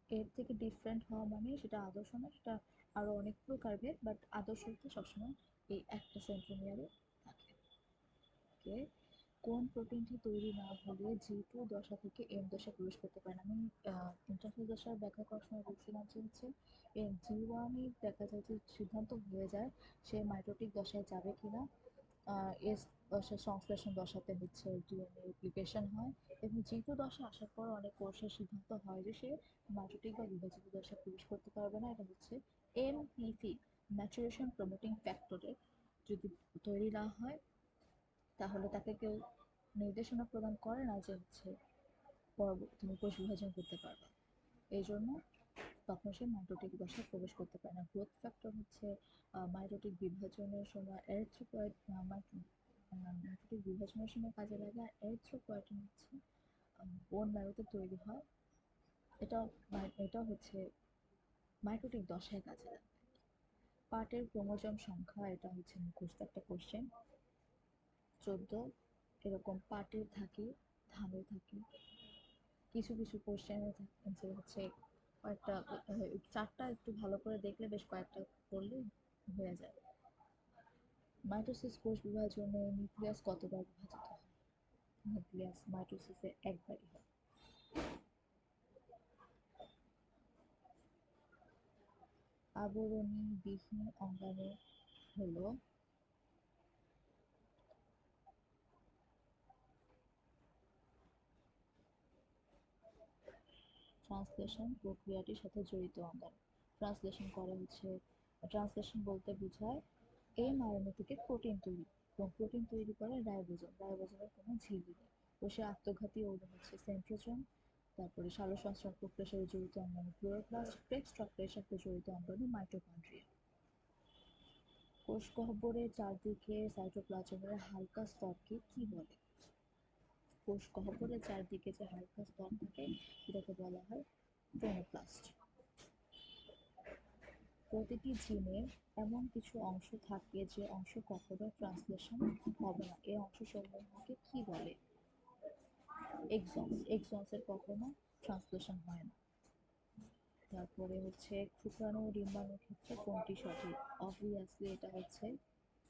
এর থেকে ডিফারেন্ট হওয়া মানে সেটা আদর্শ না, সেটা আরো অনেক প্রকারভেদ, বাট আদর্শ হতে সবসময় এই একটা সেন্ট্রোমিয়ারে থাকে। ওকে, কোন প্রোটিনটি তৈরি না হলে জি2 দশা থেকে এম দশা প্রবেশ করতে পারে না? আমি ইন্টারফেস দশার ব্যাখ্যা করার সময় বলছিলাম যে হচ্ছে জি1 দেখা যায় যে সিদ্ধান্ত হয়ে যায় সে মাইটোটিক দশায় যাবে কিনা, এস দশা সংশ্লেষণ দশাতে হচ্ছে ডিএনএ রেপ্লিকেশন হয়, এবং জি2 দশা আসার পর অনেক কোষের সিদ্ধান্ত হয় যে সে মাইটোটিক বা বিভাজিত দশায় প্রবেশ করতে পারবে না। এটা হচ্ছে এমপিফি, ম্যাচুরেশন প্রমোটিং ফ্যাক্টরের যদি তৈরি না হয় তাহলে তাকে কেউ নির্দেশনা প্রদান করে না যে হচ্ছে তুমি কোষ বিভাজন করতে পারবে। এই জন্য তখন সে মাইটোটিক দশায় প্রবেশ করতে পারে না। গ্রোথ ফ্যাক্টর হচ্ছে মাইটোটিক বিভাজনের সময় মাইটোটিক বিভাজনের সময় কাজে লাগে, আর এরিথ্রোপয়েটিন হচ্ছে বোন ম্যারোতে তৈরি হয়। এটা এটা হচ্ছে মাইটোটিক দশায় কাজে লাগে। পার্টের ক্রোমোজোম সংখ্যা, এটা হচ্ছে মুখস্থ একটা কোশ্চেন, 14। এরকম পার্টের থাকে, ধানের থাকে, কিছু কিছু কোশ্চেনের অ্যান্সার হচ্ছে কয়েকটা, চারটা একটু ভালো করে দেখলে বেশ কয়েকটা পড়লেই হয়ে যায়। মাইটোসিস কোষ বিভাজনে নিউক্লিয়াস কতবার বিভাজিত হয়? নিউক্লিয়াস মাইটোসিসে একবারই হয়। আবরণীবিহীন অঙ্গাণু হলো ট্রান্সলেশন প্রক্রিয়াটির সাথে জড়িত অঙ্গাণু। ট্রান্সলেশন করে হচ্ছে, ট্রান্সলেশন বলতে বোঝায় এমআরএনএ থেকে প্রোটিন তৈরি, এবং প্রোটিন তৈরি করে রাইবোজোম, রাইবোজোমের কোনো ঝিল্লি নেই। কোষে আত্মঘাতী অণু হচ্ছে সেন্ট্রোজোম। তারপরে সালোকসংশ্লেষণ প্রক্রিয়ার সাথে জড়িত অঙ্গাণু ক্লোরোপ্লাস্ট, ক্রেবস চক্রের সাথে জড়িত অঙ্গাণু মাইটোকন্ড্রিয়া। কোষ গহ্বরের চারদিকে সাইটোপ্লাজমের হালকা স্তরকে কি বলে? কোষ গহ্বরের চারদিকে যে হালকা স্তর থাকে এটাকে বলা হয় ক্রোমোপ্লাস্ট। প্রতিটি জিনের এমন কিছু অংশ থাকে যে অংশ কখনো ট্রান্সলেশন হবে না, এই অংশসমূহকে কি বলে? এক্সনস। এক্সনসের কখনো ট্রান্সলেশন হয় না। তারপরে হচ্ছে শুক্রাণু ও ডিম্বাণুর ক্ষেত্রে কোনটি সঠিক? অবভিয়াসলি এটা হচ্ছে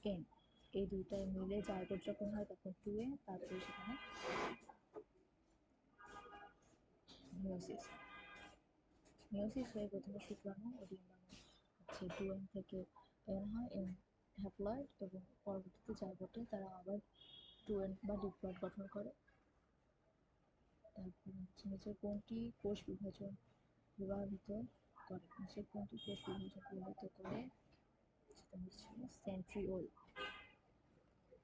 এন। এই দুইটার মিলে জাইগোট যখন হয় তখন 2n, তারপরে সেখানে মিওসিস, মিওসিস হয়ে প্রথমে শুক্রাণু ও ডিম্বাণু হচ্ছে 2n থেকে n হয়, n হ্যাপ্লয়েড, এবং পরবর্তীতে জাইগোটে তারা আবার 2n বা ডিপ্লয়েড গঠন করে। তারপরে হচ্ছে নিচে কোনটি কোষ বিভাজন প্রভাবিত করে? নিচে কোনটি কোষ বিভাজন প্রভাবিত করে? সেটা হচ্ছে সেন্ট্রিওল।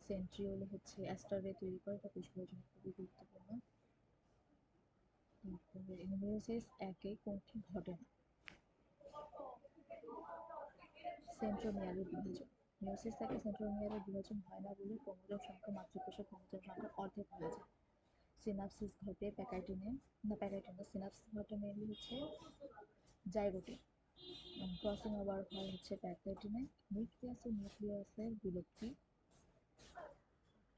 সেন্ট্রিওল হচ্ছে অ্যাস্টার রে তৈরি করে, এটা কোষ বিভাজনের খুবই গুরুত্বপূর্ণ। তারপরে মিওসিস একে কোনটি ঘটে না? সেন্ট্রোমিয়ারের বিভাজন। মিওসিস থেকে সেন্ট্রোমিয়ারের বিভাজন হয় না বলে ক্রোমোজোম সংখ্যা মাতৃকোষের ক্রোমোজোম সংখ্যার অর্ধেক হয়ে যায়। সিনাপসিস ঘটে প্যাকাইটিনে, না প্যাকাইটিন না, সিনাপসিস ঘটে মেনলি হচ্ছে জাইগোটে, ক্রসিং ওভার হয় হচ্ছে প্যাকাইটিনে। নিউক্লিয়াস ও নিউক্লিয়াসের বিলুপ্তি,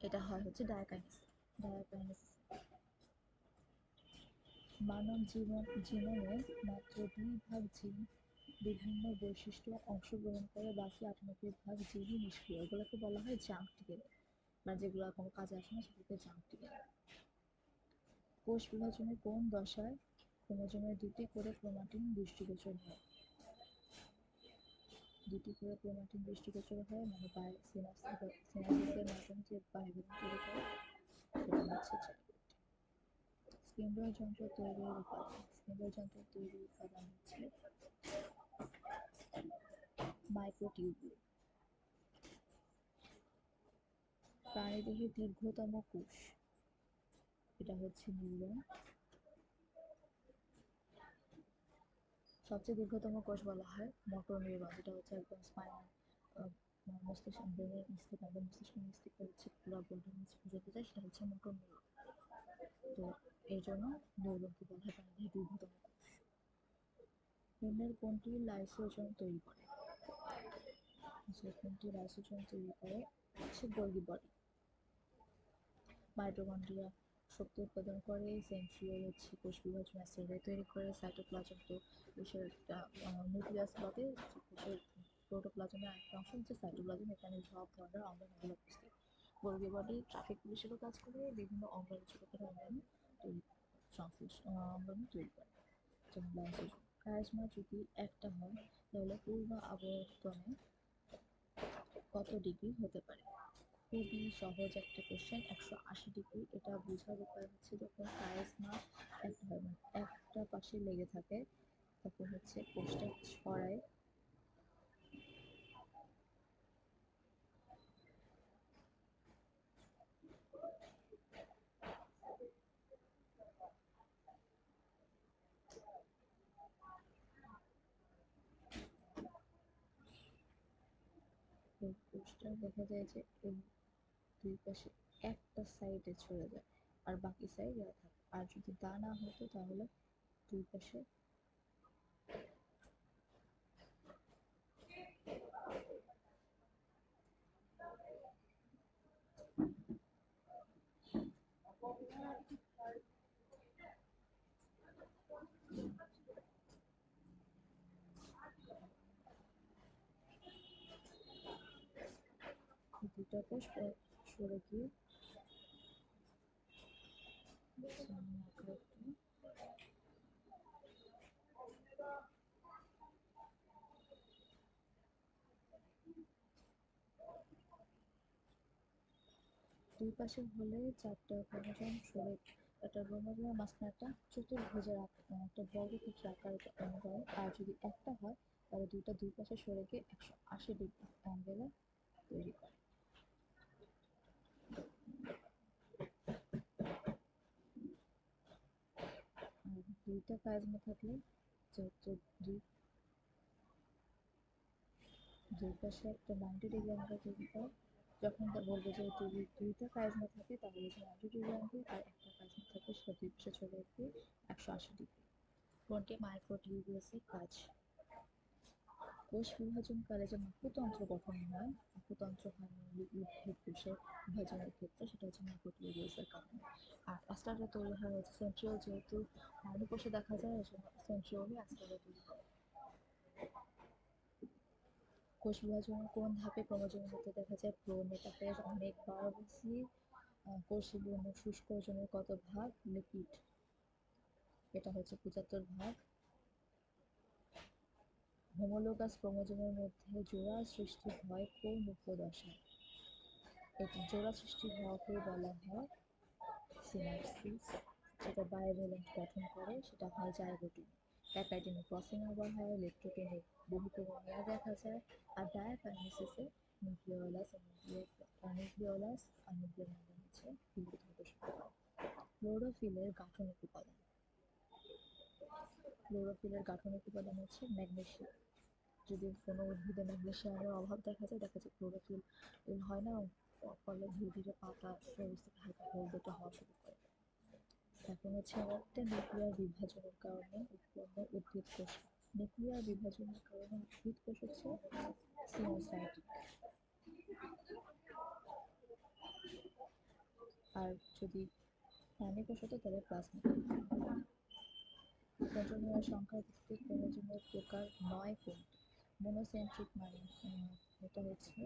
এটা হয় হচ্ছে ডায়াকাইনেসিস, ডায়াকাইনেসিস। মানব জিনোমে মাত্র 2 ভাগ জিন বিভিন্ন বৈশিষ্ট্য অংশগ্রহণ করে, বাকি 98 ভাগ জিনই নিষ্ক্রিয়, এগুলোকে বলা হয় জাঙ্ক টিকেল, মানে যেগুলো কোনো কাজে আসে না সেগুলোকে জাঙ্ক টিকেল। কোষ বিভাজনের কোন দশায় ক্রোমোজোমের 2টি করে ক্রোমাটিন দৃষ্টিগোচর হয়? 2টি করে ক্রোমাটিন দৃষ্টিগোচর হয় মানে সিনাপসিসের মাধ্যমে যে বায়োবিন তৈরি করে সেটা হচ্ছে জাইগোট। স্পিন্ডল যন্ত্র তৈরির উপাদান, স্পিন্ডল যন্ত্র তৈরির উপাদান হচ্ছে মাইক্রোটিউবিউল। প্রাণীদেহের দীর্ঘতম কোষ, এটা হচ্ছে নিউরন। সবচেয়ে দীর্ঘতম কোষ বলা হয় মোটর নিউরন, যেটা হচ্ছে একদম স্পাইনাল মস্তিষ্ক ব্রেনের নিচ থেকে একদম মস্তিষ্কের নিচ থেকে হচ্ছে পুরো বডির নিচ পর্যন্ত যায়, সেটা হচ্ছে মোটর নিউরন। তো এই জন্য নিউরনকে বলা হয় প্রাণীদের দীর্ঘতম কোষ। নিম্নের কোনটি লাইসোজোম তৈরি করে? যে কোনটি লাইসোজোম তৈরি করে হচ্ছে গোলগি বডি। মাইটোকন্ড্রিয়া শক্তি উৎপাদন করে, সেন্ট্রিওল হচ্ছে কোষ বিভাজনের সেল তৈরি করে, সাইটোপ্লাজম তো কোষের একটা নিউক্লিয়াস বলে, কোষের প্রোটোপ্লাজমের একটা অংশ হচ্ছে সাইটোপ্লাজম, এখানে সব ধরনের অঙ্গাণুগুলো উপস্থিত। গোলগি বডি ট্রাফিক পুলিশেরও কাজ করে, বিভিন্ন অঙ্গাণু ছোটখাটো অঙ্গাণু তৈরি অঙ্গাণু তৈরি করে, যেমন লাইসোজোম। কায়াজমা যদি একটা হয় তাহলে পূর্ণ আবর্তনে কত ডিগ্রি হতে পারে? খুবই সহজ একটা কোশ্চেন, 180 ডিগ্রি। এটা বোঝার উপায় হচ্ছে যখন কায়াজমা একটা হয়, মানে একটা পাশে লেগে থাকে, তখন হচ্ছে কোষটা ছড়ায়। এই কোষটা দেখা যায় যে এই দুই পাশে একটা সাইডে ছড়ে যায়, আর বাকি সাইড থাকে। আর যদি তা না হতো তাহলে দুই পাশে দুইটা কোষ সরে গিয়ে দুই পাশে হলে চারটা ক্রোমোজোম সরে, একটা ক্রোমোজোমের মাঝখানে একটা চতুর্ভুজের একটা বর্গক্ষেত্র আকারে হয়। আর যদি একটা হয় তাহলে দুই পাশে সরে গিয়ে 180 ডিগ্রি অ্যাঙ্গেলে তৈরি করে। আর দুইটা কাজমা থাকলে দুই দুই পাশে একটা 90 ডিগ্রি অ্যাঙ্গেল তৈরি করে। যখন বলবো যে দুইটা কাজমা থাকে তাহলে 90 ডিগ্রি অ্যাঙ্গেল, আর একটা কাজমা থাকে সেটা দুই পাশে চলে গিয়ে 180 ডিগ্রি। কোনটি মাইক্রোটিউবুলাসের কাজ? কোষ বিভাজনকালে যে মাকুতন্ত্র গঠন হয়, মাকুতন্ত্র হয় উদ্ভিদ কোষের বিভাজনের ক্ষেত্রে, সেটা হচ্ছে মাইক্রোটিউবুলাসের কারণে। আর অ্যাস্টাটা তৈরি হয় হচ্ছে সেন্ট্রিওল, যেহেতু প্রাণী কোষে দেখা যায় এজন্য সেন্ট্রিওলই অ্যাস্টাটা তৈরি হয়। কোষ বিভাজনের কোন ধাপে ক্রোমোজোমের মধ্যে দেখা যায় প্রোমেটাফেজ? অনেকবার বলছি। কোষ বিভাজনের শুষ্ক ওজনের কত ভাগ? লিপিড, এটা হচ্ছে 75 ভাগ। হোমোলোগাস ক্রোমোজোমের মধ্যে জোড়া সৃষ্টি হয় কোন উপদশায়? এটি জোড়া সৃষ্টি হওয়াকে বলা হয় সিনাপসিস। যেটা বায়োভ্যালেন্ট গঠন করে সেটা হয় জাইগোটিন। ক্যাকাইটিনে ক্রসিং আবার হয়, ইলেকট্রোটিনে বহুক্রমণিয়া দেখা যায়, আর ডায়াকাইনেসিসে নিউক্লিওলাস আর নিউক্লিয় মেমব্রেন হচ্ছে বিলুপ্ত ঘোষণা করে। ক্লোরোফিলের গাঠনিক উপাদান। ক্লোরোফিলের গাঠনিক উপাদান হচ্ছে ম্যাগনেসিয়াম। যদি কোনো উদ্ভিদে ম্যাগনেসিয়ামের অভাব দেখা যায় ক্লোরোফিল হয় না, ফলে ধীরে ধীরে পাতা অবস্থা হালকা হলদেটে হওয়া শুরু করে। এখন হচ্ছে একটা নিউক্লিয়ার বিভাজনের কারণে উৎপন্ন উদ্ভিদ কোষ। নিউক্লিয়ার বিভাজনের কারণে উদ্ভিদ কোষ হচ্ছে সিনোসাইটিক। আর যদি প্রাণী কোষ হতো তাহলে প্লাজমেটিক। সেন্ট্রোমিয়ার সংখ্যার ভিত্তিতে ক্রোমোজোমের প্রকার 9 কোনটি? মোনোসেন্ট্রিক মানে এটা হচ্ছে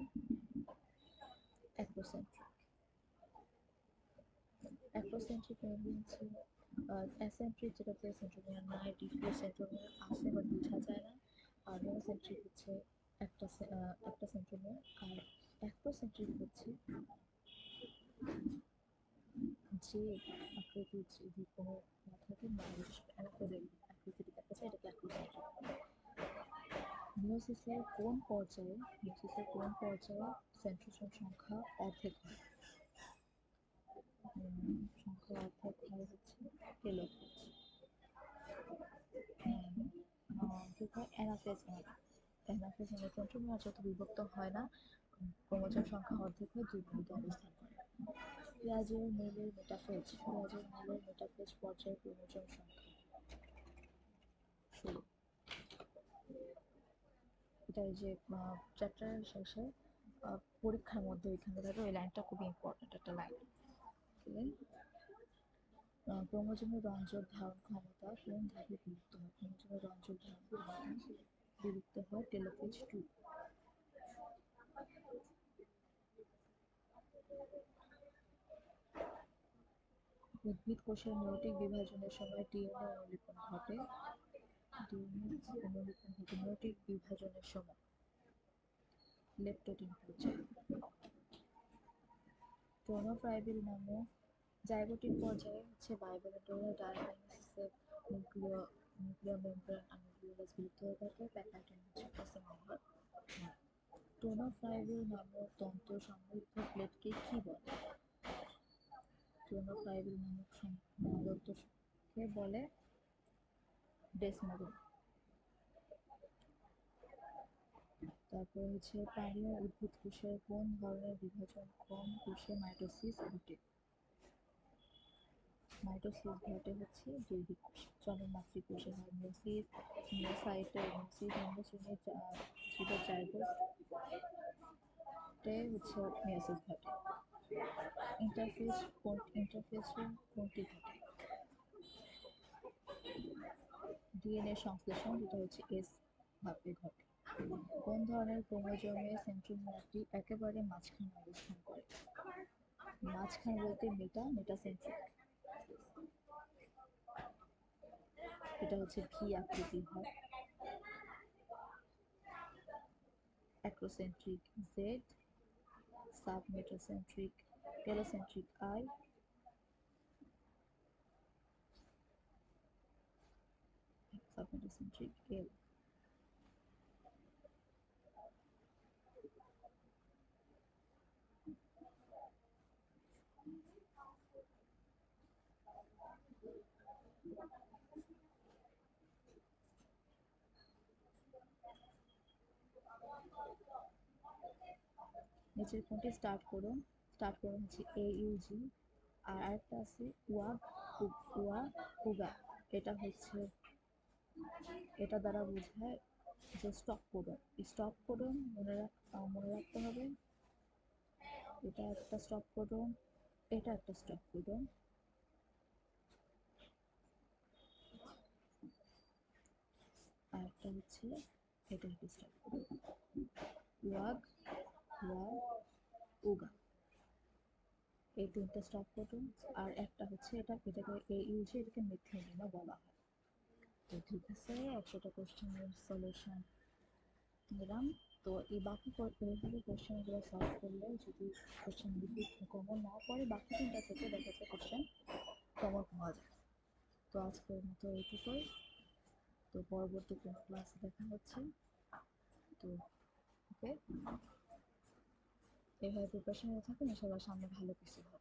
অ্যাক্রোসেন্ট্রিক। অ্যাক্রোসেন্ট্রিক মেনলি হচ্ছে অ্যাসেন্ট্রিক, যেটাতে সেন্ট্রোমিয়ার নাই, ডিপ্লো সেন্ট্রোমিয়ার আছে বাট বোঝা যায় না। আর মোনোসেন্ট্রিক হচ্ছে একটা সেন্ট্রোমিয়ার। আর অ্যাক্রোসেন্ট্রিক হচ্ছে যে আকৃতির যদি কোনো থাকে আকৃতির কাছে, এটাকে অ্যাক্রোসেন্ট্রিক। মিওসিসের কোন পর্যায়ে সেন্ট্রোসোম সংখ্যা অর্ধেক হয়? সংখ্যা অর্ধেক হয় হচ্ছে টেলোফেজ। অর্ধেক হয় অ্যানাফেজ মানে। অ্যানাফেজ মানে সেন্ট্রোমিয়ার যত বিভক্ত হয় না, ক্রোমোজোম সংখ্যা অর্ধেক হয়, দুই বিন্দুতে অবস্থান করে। পেঁয়াজের মূলের মেটাফেজ। পেঁয়াজের মূলের মেটাফেজ পর্যায়ে ক্রোমোজোম সংখ্যা 16। এটা এই যে চ্যাপ্টারের শেষে পরীক্ষার মধ্যে ওইখানে দেখো এই লাইনটা খুবই ইম্পর্টেন্ট একটা লাইন। ক্রোমোজোমের রঞ্জক ধারণ ক্ষমতা কোন ধাপে বিলুপ্ত হয়? ক্রোমোজোমের রঞ্জক ধারণ ক্ষমতা বিলুপ্ত হয় টেলোফেজ 2। উদ্ভিদ কোষের মৌলিক বিভাজনের সময় ডিএনএ অনুলিপন ঘটে। মৌলিক বিভাজনের সময় লেপটোডিন পর্যায়ে। প্রোনোফাইবিল নামক জাইগোটিক পর্যায়ে হচ্ছে বায়োমোলিকুলার ডায়াগনোসিসের নিউক্লিয় মেমব্রেন আর নিউক্লিয়াস বিলুপ্ত হয়ে থাকে। প্যাটার্ন হচ্ছে ক্রসিং ওভার। প্রোনোফাইবিল নামক তন্তু সমৃদ্ধ প্লেটকে কি বলে? প্রোনোফাইবিল নামক তন্তুকে বলে ডেসমোডিন। তারপর হচ্ছে পানীয় উদ্ভিদ কোষের কোন ধরনের বিভাজন কোন কোষে মাইটোসিস ঘটে? মাইটোসিস ঘটে হচ্ছে জৈবিক কোষে। জন্মমাতৃক কোষে হয় মিয়োসিস, মিয়োসাইটে মিয়োসিস নিম্ন শ্রেণীর জীবের জাইগোটে হচ্ছে মিয়োসিস ঘটে। ইন্টারফেসে কোনটি ঘটে? ডিএনএ সংশ্লেষণ, যেটা হচ্ছে এস ধাপে ঘটে। কোন ধরনের ক্রোমোজোমে সেন্ট্রোমিয়ারটি একেবারে মাঝখানে অবস্থান করে? মাঝখানে বলতে মেটাসেন্ট্রিক। এটা হচ্ছে ভি আকৃতি হয়। Acrocentric Z, submetacentric telocentric I, submetacentric L. নিচের কোনটি স্টার্ট করুন হচ্ছে AUG, আর আরেকটা আছে উগা। এটা হচ্ছে, এটা দ্বারা বোঝায় যে স্টপ কোডন। স্টপ কোডন মনে রাখতে হবে। এটা একটা স্টপ কোডন, এটা একটা স্টপ কোডন। আর একটা হচ্ছে এটা একটা স্টপ কোডন। উগা, এই তিনটা স্টপ কোডন। আর একটা হচ্ছে এটাকে AUG, এটাকে মিথিওনিনও বলা হয়। তো ঠিক আছে, 100টা কোশ্চেনের সলিউশন দিলাম। তো এই বাকি এইভাবে কোশ্চেনগুলো সলভ করলে যদি কোশ্চেন রিপিট কমন না পড়ে, বাকি 3টা থেকে দেখা যাচ্ছে কোশ্চেন কমন পাওয়া যায়। তো আজকের মতো এইটুকুই। তো পরবর্তী কোনো ক্লাসে দেখা হচ্ছে। তো ওকে, এভাবে প্রিপারেশন নিয়ে থাকুন, ইনশাআল্লাহ সামনে ভালো কিছু হবে।